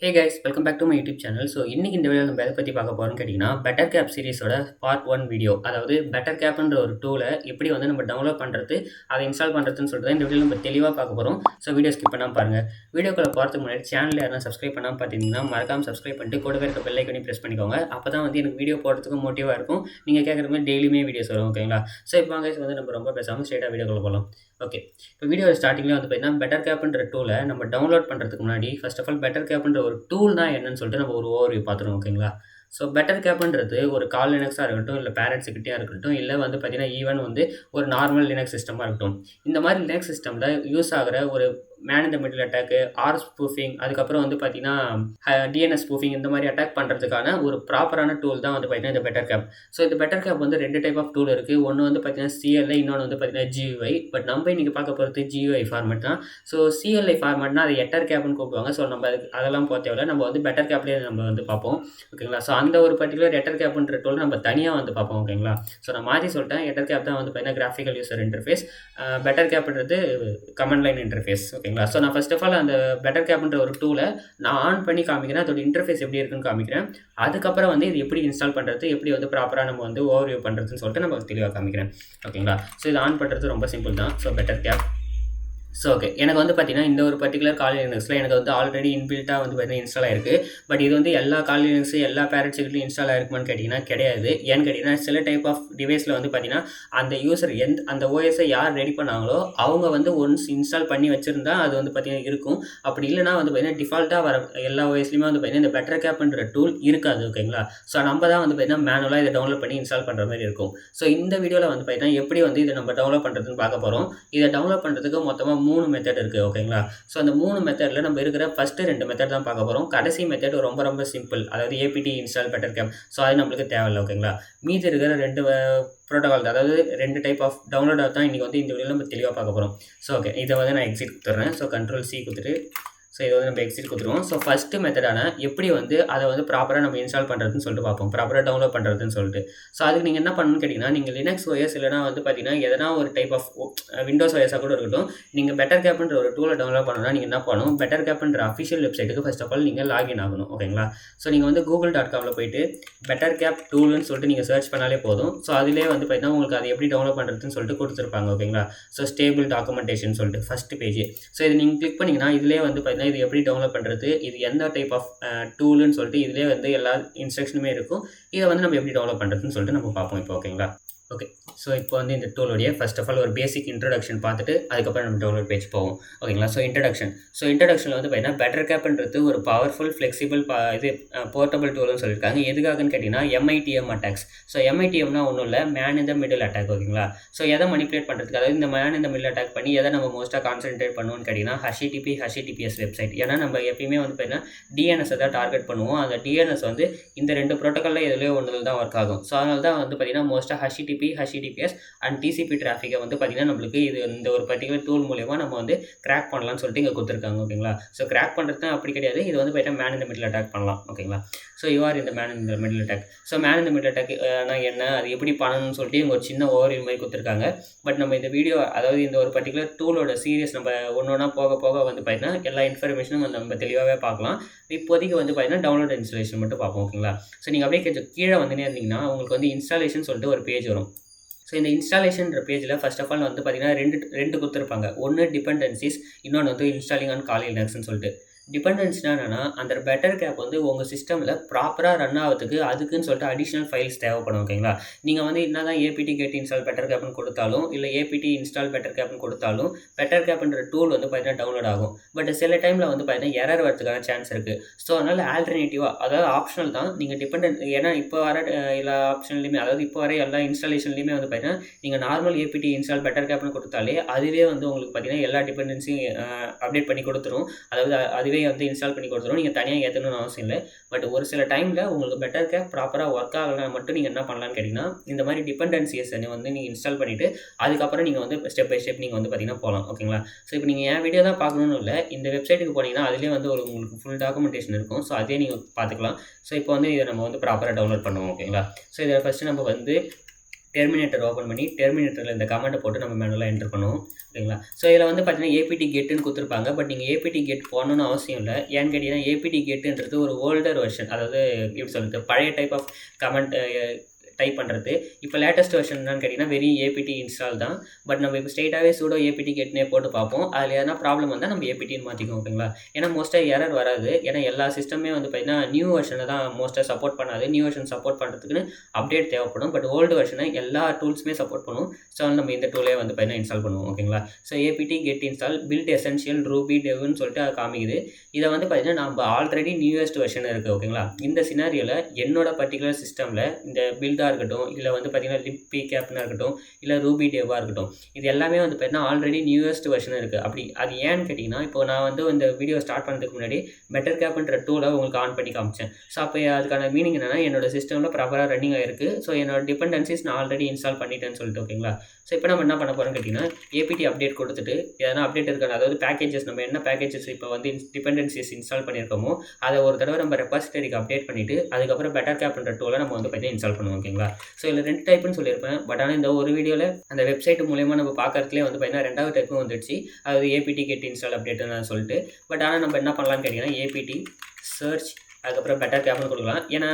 Hey guys, welcome back to my YouTube channel. So இன்னைக்கு இந்த வீடியோவில் நம்ம எதை பற்றி பார்க்க போகிறோம்னு கேட்டிங்கன்னா Bettercap சீரிஸோட பார்ட் 1 வீடியோ. அதாவது Bettercapன்ற ஒரு டூலை எப்படி வந்து நம்ம டவுன்லோட் பண்ணுறது, அதை இன்ஸ்டால் பண்ணுறதுன்னு சொல்லிட்டு தான் இந்த வீடியோவில் நம்ம தெளிவாக பார்க்க போகிறோம். ஸோ வீடியோ ஸ்கிப் பண்ணாமல் பாருங்கள். வீடியோக்குள்ள போகிறதுக்கு முன்னாடி சேனலில் யாரும் சப்ஸ்கிரைப் பண்ணாமல் பார்த்தீங்கன்னா மறக்காமல் சப்ஸ்கிரைப் பண்ணிட்டு கூடவே இருக்க பெல் ஐக்கனையும் ப்ரெஸ் பண்ணிக்கோங்க. அப்போ தான் வந்து எனக்கு வீடியோ போடுறதுக்கு மோட்டிவாக இருக்கும். நீங்கள் கேட்குற மாதிரி டெய்லியுமே வீடியோஸ் வரும், ஓகேங்களா? ஸோ இப்போ guys வந்து நம்ம ரொம்ப பேசாமல் ஸ்ட்ரெயிட்டாக வீடியோக்குள்ள போகலாம். ஓகே, இப்போ வீடியோ ஸ்டார்டிங்கில் வந்து பார்த்தீங்கன்னா Bettercapன்ற டூலை நம்ம டவுன்லோட் பண்ணுறதுக்கு முன்னாடி ஃபர்ஸ்ட் ஆஃப் ஆல் Bettercapன்ற ஒரு டூல் தான் என்னன்னு சொல்லிட்டு நம்ம ஒரு ஓவர்வியூ பார்த்துருவோம், ஓகேங்களா? ஸோ Bettercapன்றது ஒரு கால் லினக்ஸாக இருக்கட்டும், இல்லை பேரட் செக்யூரிட்டியாக இருக்கட்டும், இல்லை வந்து பார்த்தீங்கன்னா ஈவன் வந்து ஒரு நார்மல் லினக்ஸ் சிஸ்டமாக இருக்கட்டும், இந்த மாதிரி லினக்ஸ் சிஸ்டமில் யூஸ் ஆகிற ஒரு மேன் இந்த மிடில் அட்டாக்கு, ஆர் ஸ்பூஃபிங், அதுக்கப்புறம் வந்து பார்த்தீங்கன்னா டிஎன்எஸ் ஸ்பூஃபிங், இந்த மாதிரி அட்டாக் பண்ணுறதுக்கான ஒரு ப்ராப்பரான டூல் தான் வந்து பார்த்தீங்கன்னா இந்த Bettercap. ஸோ இந்த Bettercap வந்து ரெண்டு டைப் ஆஃப் டூல் இருக்குது. ஒன்று வந்து பார்த்தீங்கன்னா சிஎல்ஐ, இன்னொன்று வந்து பார்த்தீங்கன்னா GUI. பட் நம்ம இன்றைக்கி பார்க்க போகிறது GUI ஃபார்மேட் தான். ஸோ சிஎல்ஐ ஃபார்மேட்னா அதை Bettercapன்னு கூப்பிடுவாங்க. ஸோ நம்ம அதெல்லாம் போக தேவையில்ல, நம்ம வந்து Bettercapலேயே நம்ம வந்து பார்ப்போம், ஓகேங்களா? ஸோ அந்த ஒரு பர்டிகுலர் Bettercapன்ற டூல் நம்ம தனியாக வந்து பார்ப்போம், ஓகேங்களா? ஸோ நான் மாற்றி சொல்லிட்டேன். Bettercap தான் வந்து பார்த்தீங்கன்னா கிராஃபிக்கல் யூசர் இன்டர்ஃபேஸ், Bettercapன்றது கமெண்ட் லைன் இன்டர்ஃபேஸ், ஓகேங்களா? ஸோ நான் ஃபர்ஸ்ட் ஆஃப் ஆல் அந்த Bettercapன்ற ஒரு டூலை நான் ஆன் பண்ணி காமிக்கிறேன், அதோட இன்டர்ஃபேஸ் எப்படி இருக்குன்னு காமிக்கிறேன். அதுக்கப்புறம் வந்து இது எப்படி இன்ஸ்டால் பண்ணுறது, எப்படி வந்து ப்ராப்பராக நம்ம வந்து ஓவர்வியூ பண்ணுறதுன்னு சொல்லிட்டு நம்ம தெளிவாக காமிக்கிறேன், ஓகேங்களா? ஸோ இது ஆன் பண்ணுறது ரொம்ப சிம்பிள் தான். So Bettercap. ஸோ ஓகே, எனக்கு வந்து பார்த்தீங்கன்னா இந்த ஒரு பர்டிகுலர் கால் லினக்ஸில் எனக்கு வந்து ஆல்ரெடி இன்பில்ட்டாக வந்து பார்த்தீங்கன்னா இன்ஸ்டால் ஆயிருக்கு. பட் இது வந்து எல்லா கால் லினக்ஸு எல்லா பேரட் செக்யூரிட்டியும் இன்ஸ்டால் ஆயிருக்குமான்னு கேட்டிங்கன்னா கிடையாது. ஏன்னு கேட்டிங்கன்னா சில டைப் ஆஃப் டிவைஸில் வந்து பார்த்தீங்கன்னா அந்த யூசர் அந்த ஓஎஸை யார் ரெடி பண்ணாங்களோ அவங்க வந்து ஒன்ஸ் இன்ஸ்டால் பண்ணி வச்சுருந்தா அது வந்து பார்த்தீங்கன்னா இருக்கும். அப்படி இல்லைனா வந்து பார்த்தீங்கன்னா டிஃபால்ட்டாக வர எல்லா ஓஎஸ்லையுமே வந்து பார்த்தீங்கன்னா இந்த Bettercapன்ற டூல் இருக்காது, ஓகேங்களா? ஸோ நம்ம தான் வந்து பார்த்தீங்கன்னா மேனுவலாக இதை டவுன்லோட் பண்ணி இன்ஸ்டால் பண்ணுற மாதிரி இருக்கும். ஸோ இந்த வீடியோவில் வந்து பார்த்தீங்கன்னா எப்படி வந்து இதை நம்ம டவுன்லோட் பண்ணுறதுன்னு பார்க்க போகிறோம். இதை டவுன்லோட் பண்ணுறதுக்கு மொத்தமாக 3 மெத்தட் இருக்குது, ஓகேங்களா? ஸோ அந்த 3 மெத்தடில் நம்ம இருக்கிற ஃபஸ்ட்டு 2 மெத்தட் தான் பார்க்க போகிறோம். கடைசி மெத்தட் ரொம்ப ரொம்ப சிம்பிள், அதாவது APT இன்ஸ்டால் Bettercap. ஸோ அது நம்மளுக்கு தேவையில்லை, ஓகேங்களா? மீதி இருக்கிற 2 ப்ரோட்டோகால், அதாவது 2 டைப் ஆஃப் டவுன்லோட் தான் இன்றைக்கி வந்து இந்த வீடியோவில் நம்ம தெளிவாக பார்க்க போகிறோம். ஸோ ஓகே, இதை வந்து நான் எக்ஸிட் கொடுத்துட்றேன். ஸோ Ctrl+C கொடுத்துட்டு ஸோ இதை வந்து நம்ம எக்ஸிட் கொடுத்துருவோம். ஸோ ஃபஸ்ட்டு மெத்தடான எப்படி வந்து அதை வந்து ப்ராப்பராக நம்ம இன்ஸ்டால் பண்ணுறதுன்னு சொல்லிட்டு பார்ப்போம், ப்ராப்பராக டவுன்லோட் பண்ணுறதுன்னு சொல்லிட்டு. ஸோ அதுக்கு நீங்கள் என்ன பண்ணணும்னு கேட்டிங்கன்னா, நீங்கள் லினக்ஸ் ஓஎஸ் இல்லைனா வந்து பார்த்தீங்கன்னா எதனா ஒரு டைப் ஆஃப் விண்டோஸ் ஓஎஸாக கூட இருக்கட்டும், நீங்கள் Bettercapன்ற ஒரு டூலை டவுன்லோட் பண்ணணும்னா நீங்கள் என்ன பண்ணணும், Bettercapன்ற அஃபிஷியல் வெப்சைட்டுக்கு ஃபர்ஸ்ட் ஆஃப் ஆல் நீங்கள் லாகின் ஆகணும், ஓகேங்களா? ஸோ நீங்கள் வந்து google.comல போயிட்டு Bettercap Toolன்னு சொல்லிட்டு நீங்கள் சர்ச் பண்ணாலே போதும். ஸோ அதிலே வந்து பார்த்தீங்கன்னா உங்களுக்கு அதை எப்படி டவுன்லோட் பண்ணுறதுன்னு சொல்லிட்டு கொடுத்துருப்பாங்க, ஓகேங்களா? ஸோ ஸ்டேபிள் டாக்குமெண்டேஷன் சொல்லிட்டு ஃபஸ்ட்டு பேஜ். ஸோ இது நீங்கள் கிளிக் பண்ணிங்கன்னா இதிலே வந்து பார்த்தீங்கன்னா இது எப்படி டவுன்லோட் பண்ணுறது, இது எந்த டைப் ஆஃப் டூல்னு சொல்லிட்டு இதிலே வந்து எல்லா இன்ஸ்ட்ரக்ஷனுமே இருக்கும். இதை வந்து நம்ம எப்படி டவுன்லோட் பண்ணுறதுன்னு சொல்லிட்டு நம்ம பார்ப்போம் இப்போ, ஓகேங்களா? ஓகே, ஸோ இப்போ வந்து இந்த டூலோடைய ஃபர்ஸ்ட் ஆஃப் ஆல் ஒரு பேசிக் இன்ட்ரடக்ஷன் பார்த்துட்டு அதுக்கப்புறம் நம்ம டவுன்லோட் பேஜ் போவோம், ஓகேங்களா? ஸோ இன்ட்ரடக்ஷனில் வந்து பார்த்தீங்கன்னா Bettercapன்றது ஒரு பவர்ஃபுல் ஃப்ளெக்சிபிள் இது போர்ட்டபிள் டூல்னு சொல்லியிருக்காங்க. எதுக்காகன்னு கேட்டிங்கன்னா MITM அட்டாக்ஸ். ஸோ MITMனா ஒன்றும் இல்லை, மேன் இந்த மிடில் அட்டாக், ஓகேங்களா? ஸோ எதை மனிப்புலேட் பண்ணுறதுக்கு, அதாவது இந்த மேன் இந்த மிடில் அட்டாக் பண்ணி எதை நம்ம மோஸ்ட்டாக கான்சென்ட்ரேட் பண்ணுவோம்னு கேட்டிங்கன்னா HTTPS வெப்சைட். ஏன்னா நம்ம எப்பயுமே வந்து பார்த்தீங்கன்னா டிஎன்எஸை தான் டார்கெட் பண்ணுவோம். அந்த டிஎன்எஸ் வந்து இந்த 2 ப்ரோட்டோக்காலில் எதுலேயோ ஒன்றில் தான் ஒர்க் ஆகும். ஸோ அதனால தான் வந்து பார்த்தீங்கன்னா மோஸ்ட்டாக HTTPS அண்ட் TCP டிராஃபிக்கை வந்து பார்த்தீங்கன்னா நம்மளுக்கு இது இந்த ஒரு பர்டிகுலர் டூல் மூலமா நம்ம வந்து கிராக் பண்ணலாம்னு சொல்லிட்டு இங்கே கொடுத்துருக்காங்க, ஓகேங்களா? ஸோ கிராக் பண்ணுறது அப்படி கிடையாது, இது வந்து பார்த்தீங்கன்னா மேன் இந்த மிடில் அட்டாக் பண்ணலாம், ஓகேங்களா? ஸோ யூஆர் இந்த மேன் இந்த மிடில் அட்டாக். ஸோ மேன் இந்த மிடில் அட்டாக் என்ன, அது எப்படி பண்ணணும்னு சொல்லிட்டு இவங்க ஒரு சின்ன ஓவர்வியூ மாதிரி கொடுத்துருக்காங்க. பட் நம்ம இந்த வீடியோ, அதாவது இந்த ஒரு பர்டிகுலர் டூலோட சீரியஸ் நம்ம ஒன்று போக போக வந்து பார்த்தீங்கன்னா எல்லா இன்ஃபர்மேஷனும் நம்ம தெளிவாகவே பார்க்கலாம். இப்போதைக்கு வந்து பார்த்தீங்கன்னா டவுன்லோட் இன்ஸ்டாலேஷன் மட்டும் பார்ப்போம், ஓகேங்களா? ஸோ நீங்கள் அப்படியே கொஞ்சம் கீழே வந்துனே இருந்தீங்கன்னா உங்களுக்கு வந்து இன்ஸ்டாலேஷன் சொல்லிட்டு ஒரு பேஜ் வரும். ஸோ இந்த இன்ஸ்டாலேஷன்ற பேஜில் ஃபர்ஸ்ட் ஆஃப் ஆல் வந்து பார்த்தீங்கன்னா ரெண்டு கொடுத்துருப்பாங்க. ஒன்று டிபெண்டன்சிஸ், இன்னொன்று வந்து இன்ஸ்டாலிங் ஆன் கால் லினக்ஸ்னு சொல்லிட்டு. டிபெண்டன்ஸ்னா என்னென்னா, அந்த Bettercap வந்து உங்கள் சிஸ்டமில் ப்ராப்பராக ரன் ஆகிறதுக்கு அதுக்குன்னு சொல்லிட்டு அடிஷ்னல் ஃபைல்ஸ் தேவைப்படும், ஓகேங்களா? நீங்கள் வந்து என்ன தான் APT கெட் இன்ஸ்டால் Bettercapன்னு கொடுத்தாலும், இல்லை APT இன்ஸ்டால் Bettercapன்னு கொடுத்தாலும் Bettercapன்ற டூல் வந்து பார்த்தீங்கன்னா டவுன்லோட் ஆகும். பட் சில டைமில் வந்து பார்த்தீங்கன்னா எரர் வரதுக்கான சான்ஸ் இருக்குது. ஸோ அதனால் ஆல்டர்னேட்டிவாக, அதாவது ஆப்ஷனல் தான், நீங்கள் ஏன்னா இப்போ வர எல்லா ஆப்ஷன்லையுமே, அதாவது இப்போ வர எல்லா இன்ஸ்டாலேஷன்லையுமே வந்து பார்த்தீங்கன்னா நீங்கள் நார்மல் APT இன்ஸ்டால் Bettercapன்னு கொடுத்தாலே அதுவே வந்து உங்களுக்கு பார்த்தீங்கன்னா எல்லா டிபெண்டன்சியும் அப்டேட் பண்ணி கொடுத்துரும். அதாவது அதுவே வந்து இன்ஸ்டால் பண்ணி கொடுத்துரும். நீங்கள் தனியாக ஏற்றணும்னு அவசியம் இல்லை. பட் ஒரு சில டைமில் உங்களுக்கு Bettercap ப்ராப்பராக ஒர்க் ஆகலைன்னா மட்டும் நீங்கள் என்ன பண்ணலான்னு கேட்டிங்கன்னா, இந்த மாதிரி டிபெண்டன்சிஸை வந்து நீங்கள் இன்ஸ்டால் பண்ணிவிட்டு அதுக்கப்புறம் நீங்கள் வந்து ஸ்டெப் பை ஸ்டெப் நீங்கள் வந்து பார்த்தீங்கன்னா போகலாம், ஓகேங்களா? ஸோ இப்போ நீங்கள் என் வீடியோ தான் பார்க்கணுன்னு இல்லை, இந்த வெப்சைட்டுக்கு போனீங்கன்னா அதிலே வந்து உங்களுக்கு ஃபுல் டாக்குமெண்டேஷன் இருக்கும். ஸோ அதே நீங்கள் பார்த்துக்கலாம். ஸோ இப்போ வந்து இதை நம்ம வந்து ப்ராப்பராக டவுன்லோட் பண்ணுவோம், ஓகேங்களா? ஸோ இதை ஃபஸ்ட்டு நம்ம வந்து டெர்மினேட்டர் ஓப்பன் பண்ணி டெர்மினேட்டரில் இந்த கமெண்ட்டை போட்டு நம்ம மேனுவலாக என்டர் பண்ணுவோம். ஓகேங்களா? ஸோ இதில் வந்து பார்த்தீங்கன்னா ஏபிடி கெட்டுன்னு கொடுத்துருப்பாங்க. பட் நீங்கள் ஏபிடி கெட் போடணும்னு அவசியம் இல்லை. ஏன்னு கேட்டிங்கன்னா ஏபிடி கெட்டுன்றது ஒரு ஓல்டர் வெர்ஷன், அதாவது எப்படி சொல்கிறது, பழைய டைப் ஆஃப் கமெண்ட் டைப் பண்ணுறது. இப்போ லேட்டஸ்ட் வெர்ஷன் என்னன்னு கேட்டிங்கன்னா வெறும் ஏபிடி இன்ஸ்டால் தான். பட் நம்ம இப்போ ஸ்ட்ரெயிட்டாகவே சூடோ ஏபிடி கெட்னே போட்டு பார்ப்போம். அதில் எதனா ப்ராப்ளம் வந்தால் நம்ம ஏபிடின்னு மாற்றிக்குவோம். ஓகேங்களா? ஏன்னா மோஸ்ட்டாக எரர் வராது. ஏன்னா எல்லா சிஸ்டமே வந்து பார்த்தீங்கன்னா நியூ வெர்ஷனை தான் மோஸ்ட்டாக சப்போர்ட் பண்ணாது. நியூ வெர்ஷன் சப்போர்ட் பண்ணுறதுக்குன்னு அப்டேட் தேவைப்படும். பட் ஓல்டு வெர்ஷனை எல்லா டூல்ஸுமே சப்போர்ட் பண்ணும். ஸோ நம்ம இந்த டூலே வந்து பார்த்தீங்கன்னா இன்ஸ்டால் பண்ணுவோம். ஓகேங்களா? So APT get install build essential ruby டெவ்னு சொல்லிட்டு அது காமிக்குது. இதை வந்து பார்த்தீங்கன்னா நம்ம ஆல்ரெடி நியூயஸ்ட் வெர்ஷன் இருக்குது. ஓகேங்களா? இந்த சினாரியோவில் என்னோட பர்டிகுலர் சிஸ்டமில் இந்த பில்டாக இருக்கட்டும், இல்லை வந்து பார்த்தீங்கன்னா Bettecapனா இருக்கட்டும், இல்லை ரூபி டேவாக இருக்கட்டும், இது எல்லாமே வந்து பார்த்தீங்கன்னா ஆல்ரெடி நியூயஸ்ட் வெர்ஷன் இருக்குது. அப்படி அது ஏன்னு கேட்டிங்கன்னா, இப்போ நான் வந்து இந்த வீடியோ ஸ்டார்ட் பண்ணுறதுக்கு முன்னாடி பெட்டர்கேப்ன்ற டூலை உங்களுக்கு ஆன் பண்ணி காமிச்சேன். ஸோ அப்போ அதுக்கான மீனிங் என்னென்னா என்னோட சிஸ்டமில் ப்ராப்பராக ரன்னிங் ஆகிருக்கு. ஸோ என்னோட டிபெண்டன்சிஸ் நான் ஆல்ரெடி இன்ஸ்டால் பண்ணிட்டேன்னு சொல்லிட்டு. ஓகேங்களா? ஸோ இப்போ நம்ம என்ன பண்ண போகிறோம்னு கேட்டிங்கன்னா ஏபிடி அப்டேட் கொடுத்துட்டு எதனா அப்டேட் இருக்காது, அதாவது பேக்கேஜஸ் நம்ம என்ன பேக்கேஜஸ் இப்போ வந்து டிபெண்டன்சிஸ் இன்ஸ்டால் பண்ணியிருக்கோமோ அதை ஒரு தடவை நம்ம ரெபாசிட்டரிக்கு அப்டேட் பண்ணிவிட்டு அதுக்கப்புறம் பெட்டர்கேப்ன்ற டூலை நம்ம வந்து பார்த்தீங்கன்னா இன்ஸ்டால் பண்ணுவோம். ஓகேங்களா? ஸோ இதில் 2 டைப்புன்னு சொல்லியிருப்பேன். பட் ஆனால் இந்த ஒரு வீடியோவில் அந்த வெப்சைட் மூலயமா நம்ம பார்க்கறதுலேயே வந்து பார்த்தீங்கன்னா 2வது டைப்பும் வந்துடுச்சு. அதாவது ஏபிடி கெட் இன்ஸ்டால் அப்டேட்டுன்னு சொல்லிட்டு. பட் ஆனால் நம்ம என்ன பண்ணலாம்னு கேட்டிங்கன்னா ஏபிடி சர்ச் அதுக்கப்புறம் பெட்டர்கேப்னு கொடுக்கலாம். ஏன்னா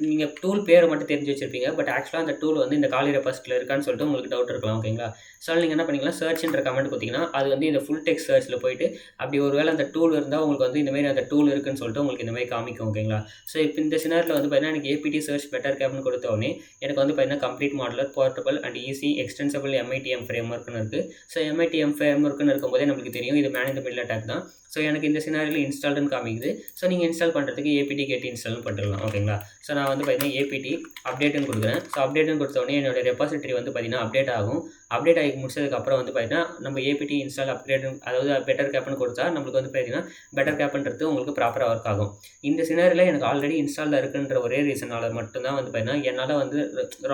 நீங்கள் டூல் பேர் மட்டும் தெரிஞ்சு வச்சுருப்பீங்க. பட் ஆக்சுவலாக அந்த டூல் வந்து இந்த காலி ரெபாசிட்டியில் இருக்கான்னு சொல்லிட்டு உங்களுக்கு டவுட் இருக்கலாம். ஓகேங்களா? ஸோ நீங்கள் என்ன பண்ணிக்கலாம், சர்ச்ன்ற கமெண்ட் கொடுத்தீங்கன்னா அது வந்து இந்த ஃபுல் டெக்ஸ்ட் சர்ச்சில் போயிட்டு அப்படி ஒரு வேளை அந்த டூல் இருந்தால் உங்களுக்கு வந்து இந்தமாரி அந்த டூல் இருக்குன்னு சொல்லிட்டு உங்களுக்கு இந்த மாதிரி காமிக்கும். ஓகேங்களா? ஸோ இப்போ இந்த சினாரியில் வந்து பார்த்தீங்கன்னா எனக்கு ஏபிடி சர்ச் பெட்டர்கேப்னு கொடுத்த உடனே எனக்கு வந்து பார்த்தீங்கன்னா complete modular portable and easy extensible MITM frame ஒர்க்னு இருக்குது. ஸோ MITM ஃப்ரேம் ஒர்க்னு இருக்கும்போதே நம்மளுக்கு தெரியும் இது மேன் இந்த மிடில் அட்டாக் தான். ஸோ எனக்கு இந்த சினாரியில் இன்ஸ்டால்டுன்னு காமிக்குது. ஸோ நீங்கள் இன்ஸ்டால் பண்ணுறதுக்கு ஏபிடி கெட் இன்ஸ்டால்னு பண்ணிடலாம். ஓகேங்களா? ஸோ நான் வந்து பார்த்தீங்கன்னா ஏபிடி அப்டேட்டுன்னு கொடுக்குறேன். ஸோ அப்டேட்டுன்னு கொடுத்த உடனே என்னோட ரெபாசிட்டரி வந்து பார்த்தீங்கன்னா அப்டேட் ஆகும். அப்டேட் ஆகி முடிச்சதுக்கப்புறம் வந்து பார்த்தீங்கன்னா நம்ம ஏபிடி இன்ஸ்டால் அப்டேட், அதாவது பெட்டர்கேப்னு கொடுத்தா நம்மளுக்கு வந்து பார்த்தீங்கன்னா பெட்டர்கேப்ன்றது உங்களுக்கு ப்ராப்பராக ஒர்க் ஆகும். இந்த சினாரியில் எனக்கு ஆல்ரெடி இன்ஸ்டாலில் இருக்குன்ற ஒரே ரீசனால் மட்டும்தான் வந்து பார்த்தீங்கன்னா என்னால் வந்து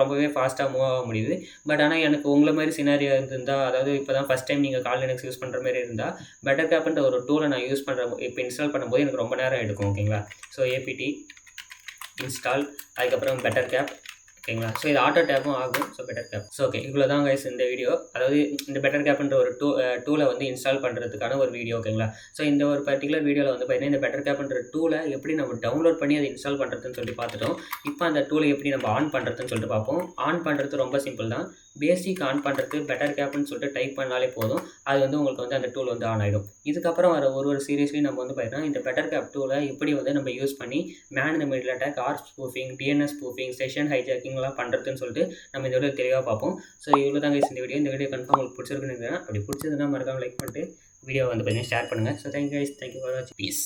ரொம்பவே ஃபாஸ்ட்டாக மூவ் ஆக முடியுது. பட் ஆனால் எனக்கு உங்களை மாதிரி சினாரியோ இருந்தால், அதாவது இப்போ தான் ஃபஸ்ட் டைம் நீங்கள் கால் லினக்ஸ் யூஸ் பண்ணுற மாதிரி இருந்தால் பெட்டர்கேப்ன்ற ஒரு டூலை நான் யூஸ் பண்ணுற இப்போ இன்ஸ்டால் பண்ணும்போது எனக்கு ரொம்ப நேரம் எடுக்கும். ஓகேங்களா? ஸோ ஏபிடி இன்ஸ்டால் அதுக்கப்புறம் பெட்டர்கேப். ஓகேங்களா? ஸோ இது ஆட்டோ டேப்பும் ஆகும். ஸோ பெட்டர்கேப். ஸோ ஓகே, இவ்வளோ தான் கைஸ் இந்த வீடியோ. அதாவது இந்த பெட்டர்கேப்ன்ற ஒரு டூலை வந்து இன்ஸ்டால் பண்ணுறதுக்கான ஒரு வீடியோ. ஓகேங்களா? ஸோ இந்த ஒரு பர்டிகுலர் வீடியோவில் வந்து பார்த்தீங்கன்னா இந்த பெட்டர்கேப்ன்ற டூலை எப்படி நம்ம டவுன்லோட் பண்ணி அதை இன்ஸ்டால் பண்ணுறதுன்னு சொல்லி பார்த்துட்டோம். இப்போ அந்த டூலை எப்படி நம்ம ஆன் பண்ணுறதுன்னு சொல்லிட்டு பார்ப்போம். ஆன் பண்ணுறது ரொம்ப சிம்பிள் தான். பேசிக் ஆன் பண்ணுறது பெட்டர்கேப்னு சொல்லிட்டு டைப் பண்ணாலே போதும். அது வந்து உங்களுக்கு வந்து அந்த டூல் வந்து ஆன் ஆகிடும். இதுக்கப்புறம் வர ஒரு சீரியஸ்லையும் நம்ம வந்து பார்த்தீங்கன்னா இந்த பெட்டர்கேப் டூலை எப்படி வந்து நம்ம யூஸ் பண்ணி மேன் இந்த middle attack, ARP spoofing, DNS spoofing, session ஹைஜாக்கிங்லாம் பண்ணுறதுன்னு சொல்லிட்டு நம்ம இந்த வீடியோ தெளிவாக பார்ப்போம். ஸோ இவ்வளோ தான் கைஸ் இந்த வீடியோ. இந்த வீடியோ கன்ஃபார்ம் உங்களுக்கு பிடிச்சிருக்குன்னு நினைக்கிறேன். அப்படி பிடிச்சதுன்னா மறக்காம லைக் பண்ணிட்டு வீடியோ வந்து பார்த்தீங்கன்னா ஷேர் பண்ணுங்கள். So thank you guys, thank you for வாட்சிங். பீஸ்.